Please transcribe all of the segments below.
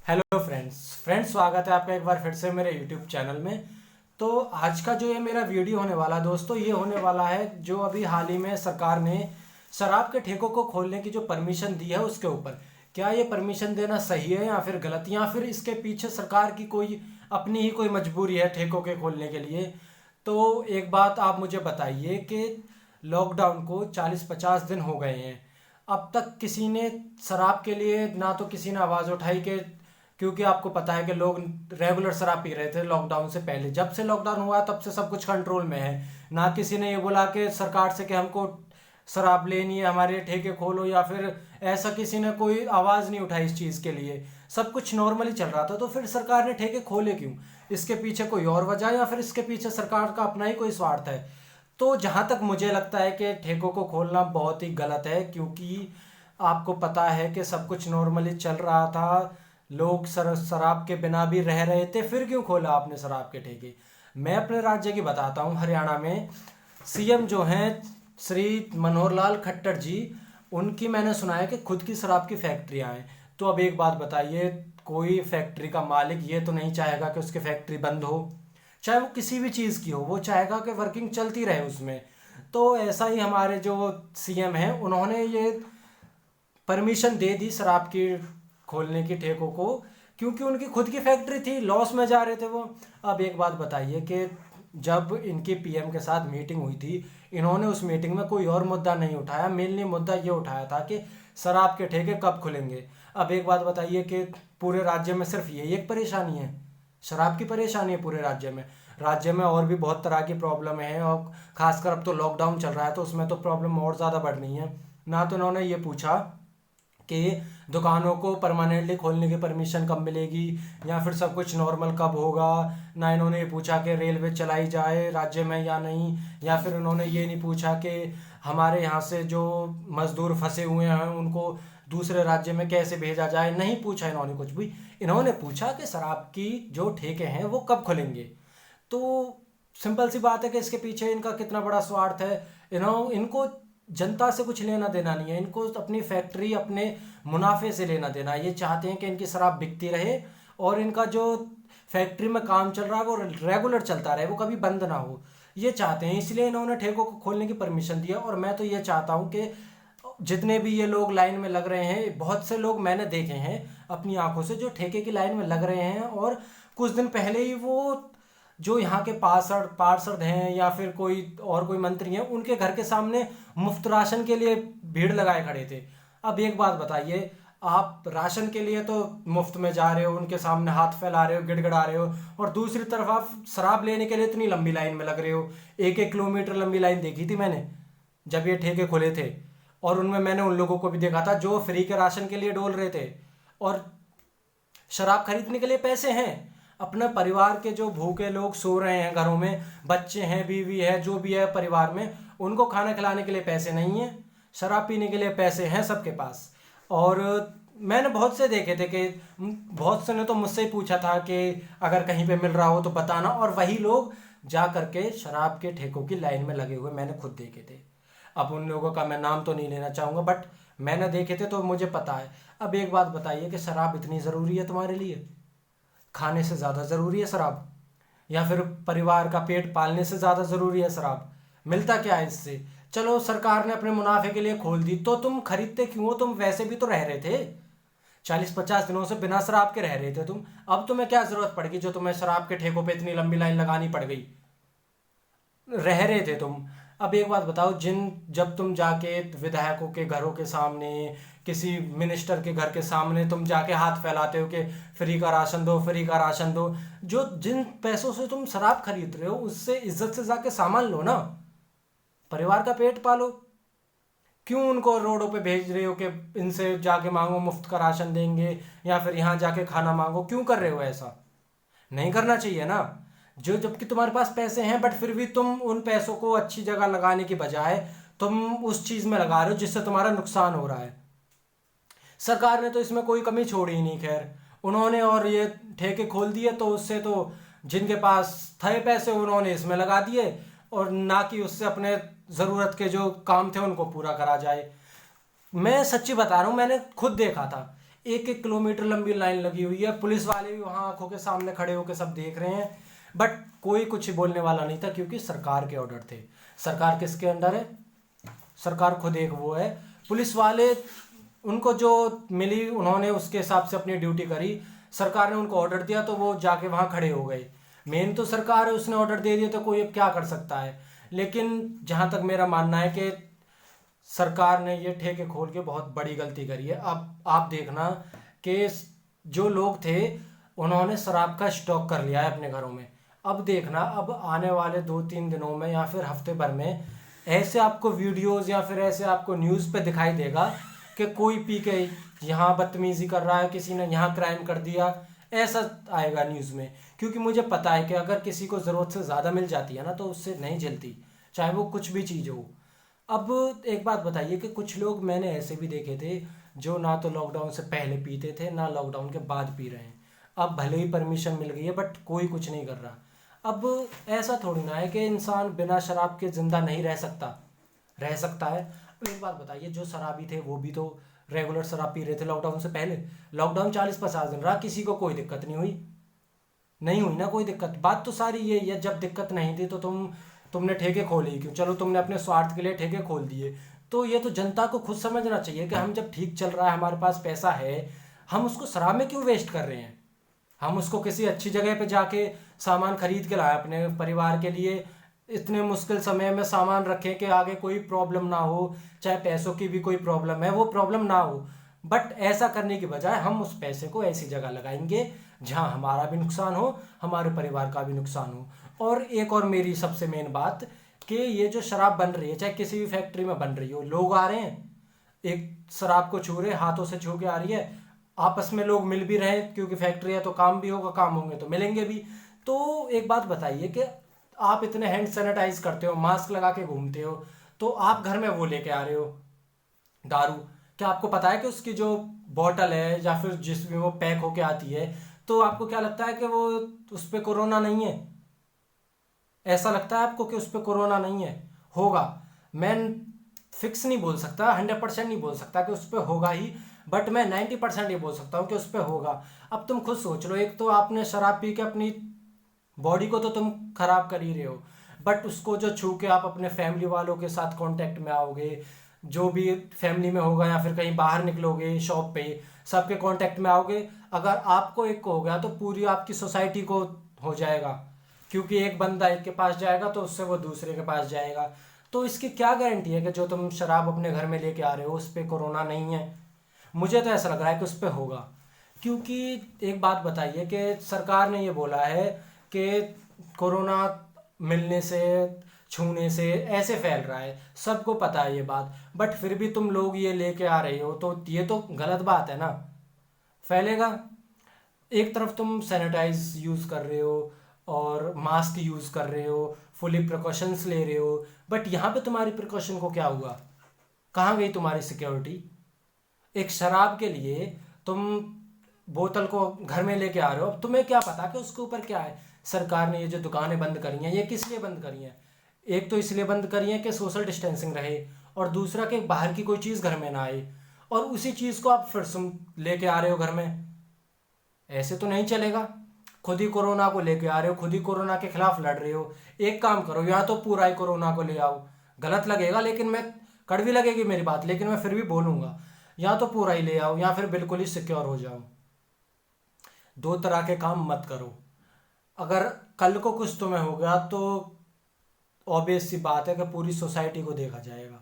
Hello friends स्वागत है आपका एक बार फिर से मेरे यूट्यूब चैनल में। तो आज का जो ये मेरा वीडियो होने वाला दोस्तों, ये होने वाला है जो अभी हाल ही में सरकार ने शराब के ठेकों को खोलने की जो परमिशन दी है उसके ऊपर। क्या ये परमिशन देना सही है या फिर गलत, या फिर इसके पीछे सरकार की कोई अपनी ही कोई मजबूरी है ठेकों के खोलने के लिए। तो एक बात आप मुझे बताइए कि लॉकडाउन को 40-50 दिन हो गए हैं, अब तक किसी ने शराब के लिए ना तो किसी ने आवाज़ उठाई कि, क्योंकि आपको पता है कि लोग रेगुलर शराब पी रहे थे लॉकडाउन से पहले। जब से लॉकडाउन हुआ तब से सब कुछ कंट्रोल में है। ना किसी ने ये बोला कि सरकार से कि हमको शराब लेनी है, हमारे ठेके खोलो, या फिर ऐसा किसी ने कोई आवाज़ नहीं उठाई इस चीज़ के लिए। सब कुछ नॉर्मली चल रहा था, तो फिर सरकार ने ठेके खोले क्यों? इसके पीछे कोई और वजह या फिर इसके पीछे सरकार का अपना ही कोई स्वार्थ है? तो जहाँ तक मुझे लगता है कि ठेकों को खोलना बहुत ही गलत है, क्योंकि आपको पता है कि सब कुछ नॉर्मली चल रहा था, लोग शराब के बिना भी रह रहे थे, फिर क्यों खोला आपने शराब के ठेके? मैं अपने राज्य की बताता हूँ। हरियाणा में सीएम जो हैं श्री मनोहर लाल खट्टर जी, उनकी मैंने सुना है कि खुद की शराब की फैक्ट्रियाँ हैं। तो अब एक बात बताइए, कोई फैक्ट्री का मालिक ये तो नहीं चाहेगा कि उसकी फैक्ट्री बंद हो, चाहे वो किसी भी चीज़ की हो, वो चाहेगा कि वर्किंग चलती रहे उसमें। तो ऐसा ही हमारे जो सीएम हैं, उन्होंने ये परमिशन दे दी शराब की खोलने की ठेकों को, क्योंकि उनकी खुद की फैक्ट्री थी, लॉस में जा रहे थे वो। अब एक बात बताइए कि जब इनकी पीएम के साथ मीटिंग हुई थी, इन्होंने उस मीटिंग में कोई और मुद्दा नहीं उठाया, मेनली मुद्दा ये उठाया था कि शराब के ठेके कब खुलेंगे। अब एक बात बताइए कि पूरे राज्य में सिर्फ यही एक परेशानी है, शराब की परेशानी है पूरे राज्य में? राज्य में और भी बहुत तरह की प्रॉब्लम है, और खासकर अब तो लॉकडाउन चल रहा है तो उसमें तो प्रॉब्लम और ज़्यादा बढ़ रही है। ना तो इन्होंने ये पूछा कि दुकानों को परमानेंटली खोलने की परमिशन कब मिलेगी, या फिर सब कुछ नॉर्मल कब होगा। ना इन्होंने ये पूछा कि रेलवे चलाई जाए राज्य में या नहीं, या फिर इन्होंने ये नहीं पूछा कि हमारे यहाँ से जो मजदूर फंसे हुए हैं उनको दूसरे राज्य में कैसे भेजा जाए। नहीं पूछा इन्होंने कुछ भी। इन्होंने पूछा कि शराब की जो ठेके हैं वो कब खुलेंगे। तो सिंपल सी बात है कि इसके पीछे इनका कितना बड़ा स्वार्थ है। इनको जनता से कुछ लेना देना नहीं है, इनको अपनी फैक्ट्री, अपने मुनाफे से लेना देना है। ये चाहते हैं कि इनकी शराब बिकती रहे और इनका जो फैक्ट्री में काम चल रहा है वो रेगुलर चलता रहे, वो कभी बंद ना हो। ये चाहते हैं, इसलिए इन्होंने ठेकों को खोलने की परमिशन दिया। और मैं तो ये चाहता हूँ कि जितने भी ये लोग लाइन में लग रहे हैं, बहुत से लोग मैंने देखे हैं अपनी आंखों से जो ठेके की लाइन में लग रहे हैं, और कुछ दिन पहले ही वो जो यहाँ के पार्षद हैं या फिर कोई और कोई मंत्री हैं, उनके घर के सामने मुफ्त राशन के लिए भीड़ लगाए खड़े थे। अब एक बात बताइए, आप राशन के लिए तो मुफ्त में जा रहे हो, उनके सामने हाथ फैला रहे हो, गिड़गिड़ा रहे हो, और दूसरी तरफ आप शराब लेने के लिए इतनी लंबी लाइन में लग रहे हो। 1-1 किलोमीटर लंबी लाइन देखी थी मैंने जब ये ठेके खुले थे, और उनमें मैंने उन लोगों को भी देखा था जो फ्री के राशन के लिए डोल रहे थे, और शराब खरीदने के लिए पैसे हैं। अपने परिवार के जो भूखे लोग सो रहे हैं घरों में, बच्चे हैं, बीवी है, जो भी है परिवार में, उनको खाना खिलाने के लिए पैसे नहीं है, शराब पीने के लिए पैसे हैं सबके पास। और मैंने बहुत से देखे थे कि बहुत से ने तो मुझसे ही पूछा था कि अगर कहीं पे मिल रहा हो तो बताना, और वही लोग जा करके शराब के ठेकों की लाइन में लगे हुए मैंने खुद देखे थे। अब उन लोगों का मैं नाम तो नहीं लेना चाहूँगा, बट मैंने देखे थे तो मुझे पता है। अब एक बात बताइए कि शराब इतनी ज़रूरी है तुम्हारे लिए? खाने से ज़्यादा ज़रूरी है शराब? या फिर परिवार का पेट पालने से ज़्यादा ज़रूरी है शराब? मिलता क्या है इससे? चलो सरकार ने अपने मुनाफे के लिए खोल दी, तो तुम खरीदते क्यों हो? तुम वैसे भी तो रह रहे थे, 40-50 दिनों से बिना शराब के रह रहे थे तुम। अब तुम्हें क्या ज़रूरत पड़ गई जो तुम्हें शराब के ठेकों पे इतनी लंबी लाइन लगानी पड़ गई? रह रहे थे तुम। अब एक बात बताओ, जब तुम जाके विधायकों के घरों के सामने, किसी मिनिस्टर के घर के सामने तुम जाके हाथ फैलाते हो कि फ्री का राशन दो, फ्री का राशन दो, जो जिन पैसों से तुम शराब खरीद रहे हो उससे इज्जत से जाके सामान लो ना, परिवार का पेट पालो। क्यों उनको रोडों पे भेज रहे हो कि इनसे जाके मांगो मुफ्त का राशन देंगे, या फिर यहाँ जाके खाना मांगो? क्यों कर रहे हो ऐसा? नहीं करना चाहिए ना। जो जबकि तुम्हारे पास पैसे हैं, बट फिर भी तुम उन पैसों को अच्छी जगह लगाने की बजाय तुम उस चीज में लगा रहे हो जिससे तुम्हारा नुकसान हो रहा है। सरकार ने तो इसमें कोई कमी छोड़ी ही नहीं, खैर उन्होंने, और ये ठेके खोल दिए तो उससे तो जिनके पास थे पैसे उन्होंने इसमें लगा दिए, और ना कि उससे अपने ज़रूरत के जो काम थे उनको पूरा करा जाए। मैं सच्ची बता रहा हूँ, मैंने खुद देखा था। एक एक किलोमीटर लंबी लाइन लगी हुई है, पुलिस वाले भी वहाँ आंखों के सामने खड़े होकर सब देख रहे हैं, बट कोई कुछ बोलने वाला नहीं था क्योंकि सरकार के ऑर्डर थे। सरकार किसके अंडर है? सरकार खुद एक वो है। पुलिस वाले उनको जो मिली उन्होंने उसके हिसाब से अपनी ड्यूटी करी, सरकार ने उनको ऑर्डर दिया तो वो जाके वहाँ खड़े हो गए। मेन तो सरकार है, उसने ऑर्डर दे दिया तो कोई अब क्या कर सकता है। लेकिन जहाँ तक मेरा मानना है कि सरकार ने ये ठेके खोल के बहुत बड़ी गलती करी है। अब आप देखना कि जो लोग थे उन्होंने शराब का स्टॉक कर लिया है अपने घरों में। अब देखना, अब आने वाले 2-3 दिनों में या फिर हफ्ते भर में ऐसे आपको वीडियोस या फिर ऐसे आपको न्यूज़ पे दिखाई देगा कि कोई पी के यहाँ बदतमीजी कर रहा है, किसी ने यहाँ क्राइम कर दिया, ऐसा आएगा न्यूज़ में। क्योंकि मुझे पता है कि अगर किसी को ज़रूरत से ज़्यादा मिल जाती है ना तो उससे नहीं झेलती, चाहे वो कुछ भी चीज़ हो। अब एक बात बताइए कि कुछ लोग मैंने ऐसे भी देखे थे जो ना तो लॉकडाउन से पहले पीते थे ना लॉकडाउन के बाद पी रहे हैं। अब भले ही परमिशन मिल गई है बट कोई कुछ नहीं कर रहा। अब ऐसा थोड़ी ना है कि इंसान बिना शराब के ज़िंदा नहीं रह सकता, रह सकता है। अब एक बात बताइए, जो शराबी थे वो भी तो रेगुलर शराब पी रहे थे लॉकडाउन से पहले। लॉकडाउन 40-50 दिन रहा, किसी को कोई दिक्कत नहीं हुई, नहीं हुई ना कोई दिक्कत। बात तो सारी यही है, जब दिक्कत नहीं थी तो तुमने ठेके खोले ही क्यों? चलो तुमने अपने स्वार्थ के लिए ठेके खोल दिए। तो ये तो जनता को खुद समझना चाहिए कि हम जब ठीक चल रहा है, हमारे पास पैसा है, हम उसको शराब में क्यों वेस्ट कर रहे हैं? हम उसको किसी अच्छी जगह पे जाके सामान खरीद के लाए अपने परिवार के लिए, इतने मुश्किल समय में सामान रखें कि आगे कोई प्रॉब्लम ना हो, चाहे पैसों की भी कोई प्रॉब्लम है वो प्रॉब्लम ना हो। बट ऐसा करने की बजाय हम उस पैसे को ऐसी जगह लगाएंगे जहां हमारा भी नुकसान हो, हमारे परिवार का भी नुकसान हो। और एक और मेरी सबसे मेन बात कि ये जो शराब बन रही है, चाहे किसी भी फैक्ट्री में बन रही हो, लोग आ रहे हैं, एक शराब को छू रहे, हाथों से छू के आ रही है, आपस में लोग मिल भी रहे हैं क्योंकि फैक्ट्री है तो काम भी होगा, काम होंगे तो मिलेंगे भी। तो एक बात बताइए कि आप इतने हैंड सैनिटाइज करते हो, मास्क लगा के घूमते हो, तो आप घर में वो लेके आ रहे हो दारू, क्या आपको पता है कि उसकी जो बॉटल है या फिर जिसमें वो पैक होके आती है, तो आपको क्या लगता है कि वो उस पर कोरोना नहीं है? ऐसा लगता है आपको कि उस पर कोरोना नहीं है? होगा। मैं फिक्स नहीं बोल सकता, 100% नहीं बोल सकता कि उस पर होगा ही, बट मैं 90% ये बोल सकता हूँ कि उस पर होगा। अब तुम खुद सोच लो, एक तो आपने शराब पी के अपनी बॉडी को तो तुम खराब कर ही रहे हो, बट उसको जो छू के आप अपने फैमिली वालों के साथ कांटेक्ट में आओगे, जो भी फैमिली में होगा या फिर कहीं बाहर निकलोगे शॉप पे, सबके कांटेक्ट में आओगे। अगर आपको एक को हो गया तो पूरी आपकी सोसाइटी को हो जाएगा, क्योंकि एक बंदा एक के पास जाएगा तो उससे वो दूसरे के पास जाएगा। तो इसकी क्या गारंटी है कि जो तुम शराब अपने घर में लेके आ रहे हो उस पर कोरोना नहीं है? मुझे तो ऐसा लग रहा है कि उस पर होगा। क्योंकि एक बात बताइए कि सरकार ने ये बोला है कि कोरोना मिलने से, छूने से ऐसे फैल रहा है, सबको पता है ये बात, बट फिर भी तुम लोग ये लेके आ रहे हो तो ये तो गलत बात है ना। फैलेगा। एक तरफ तुम सैनिटाइज यूज़ कर रहे हो और मास्क यूज़ कर रहे हो, फुली प्रिकॉशंस ले रहे हो, बट यहाँ पे तुम्हारी प्रिकॉशन को क्या हुआ? कहाँ गई तुम्हारी सिक्योरिटी? एक शराब के लिए तुम बोतल को घर में लेके आ रहे हो, अब तुम्हें क्या पता कि उसके ऊपर क्या है। सरकार ने ये जो दुकानें बंद करी हैं, ये किस लिए बंद करी हैं? एक तो इसलिए बंद करी है कि सोशल डिस्टेंसिंग रहे, और दूसरा कि बाहर की कोई चीज़ घर में ना आए। और उसी चीज़ को आप फिर तुम लेके आ रहे हो घर में, ऐसे तो नहीं चलेगा। खुद ही कोरोना को लेके आ रहे हो, खुद ही कोरोना के खिलाफ लड़ रहे हो। एक काम करो, या तो पूरा ही कोरोना को ले आओ, गलत लगेगा लेकिन मैं, कड़वी लगेगी मेरी बात लेकिन मैं फिर भी बोलूँगा, या तो पूरा ही ले आओ या फिर बिल्कुल ही सिक्योर हो जाओ। दो तरह के काम मत करो। अगर कल को कुछ तुम्हें हो गया तो ऑब्वियस सी बात है कि पूरी सोसाइटी को देखा जाएगा।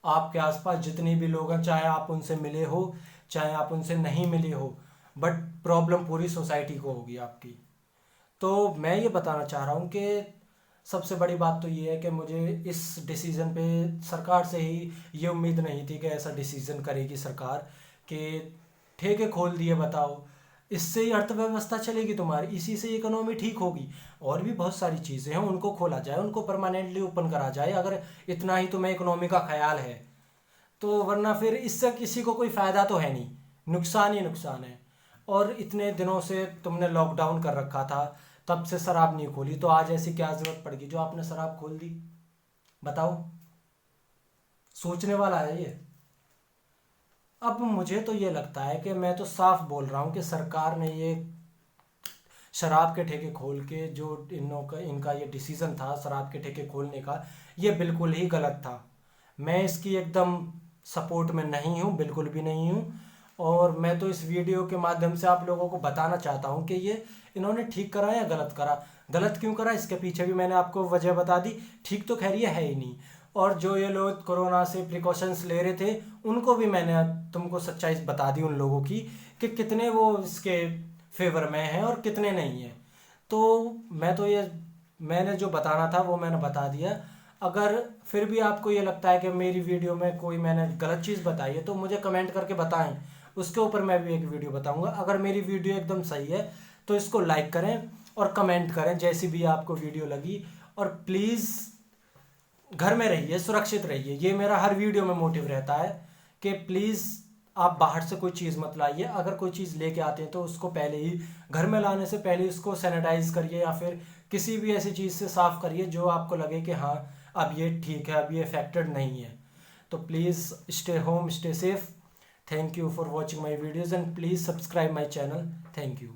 आपके आसपास जितने भी लोग हैं, चाहे आप उनसे मिले हो चाहे आप उनसे नहीं मिले हो, बट प्रॉब्लम पूरी सोसाइटी को होगी आपकी। तो मैं ये बताना चाह रहा हूँ कि सबसे बड़ी बात तो ये है कि मुझे इस डिसीज़न पे सरकार से ही ये उम्मीद नहीं थी कि ऐसा डिसीज़न करेगी सरकार कि ठेके खोल दिए। बताओ, इससे ही अर्थव्यवस्था चलेगी तुम्हारी, इसी से इकोनॉमी ठीक होगी। और भी बहुत सारी चीज़ें हैं, उनको खोला जाए, उनको परमानेंटली ओपन करा जाए अगर इतना ही तुम्हें इकोनॉमी का ख्याल है तो, वरना फिर इससे किसी को कोई फ़ायदा तो है नहीं, नुकसान ही नुकसान है। और इतने दिनों से तुमने लॉकडाउन कर रखा था, तब से शराब नहीं खोली, तो आज ऐसी क्या ज़रूरत पड़ गई जो आपने शराब खोल दी? बताओ, सोचने वाला है ये। अब मुझे तो ये लगता है कि मैं तो साफ बोल रहा हूँ कि सरकार ने ये शराब के ठेके खोल के जो इनका ये डिसीज़न था शराब के ठेके खोलने का, ये बिल्कुल ही गलत था। मैं इसकी एकदम सपोर्ट में नहीं हूँ, बिल्कुल भी नहीं हूँ। और मैं तो इस वीडियो के माध्यम से आप लोगों को बताना चाहता हूँ कि ये इन्होंने ठीक करा या गलत करा। गलत क्यों करा इसके पीछे भी मैंने आपको वजह बता दी। ठीक तो खैर ये है ही नहीं। और जो ये लोग कोरोना से प्रिकॉशंस ले रहे थे, उनको भी मैंने तुमको सच्चाई बता दी उन लोगों की कि कितने वो इसके फेवर में हैं और कितने नहीं हैं। तो मैं तो ये मैंने जो बताना था वो मैंने बता दिया। अगर फिर भी आपको ये लगता है कि मेरी वीडियो में कोई मैंने गलत चीज़ बताई है तो मुझे कमेंट करके बताएं, उसके ऊपर मैं भी एक वीडियो बताऊंगा। अगर मेरी वीडियो एकदम सही है तो इसको लाइक करें और कमेंट करें जैसी भी आपको वीडियो लगी। और प्लीज़ घर में रहिए, सुरक्षित रहिए। ये मेरा हर वीडियो में मोटिव रहता है कि प्लीज़ आप बाहर से कोई चीज़ मत लाइए। अगर कोई चीज़ लेके आते हैं तो उसको पहले ही घर में लाने से पहले उसको सैनिटाइज करिए या फिर किसी भी ऐसी चीज़ से साफ़ करिए जो आपको लगे कि हाँ अब ये ठीक है, अब ये अफेक्टेड नहीं है। तो please stay home, stay safe. Thank you for watching my videos and please subscribe my channel. Thank you.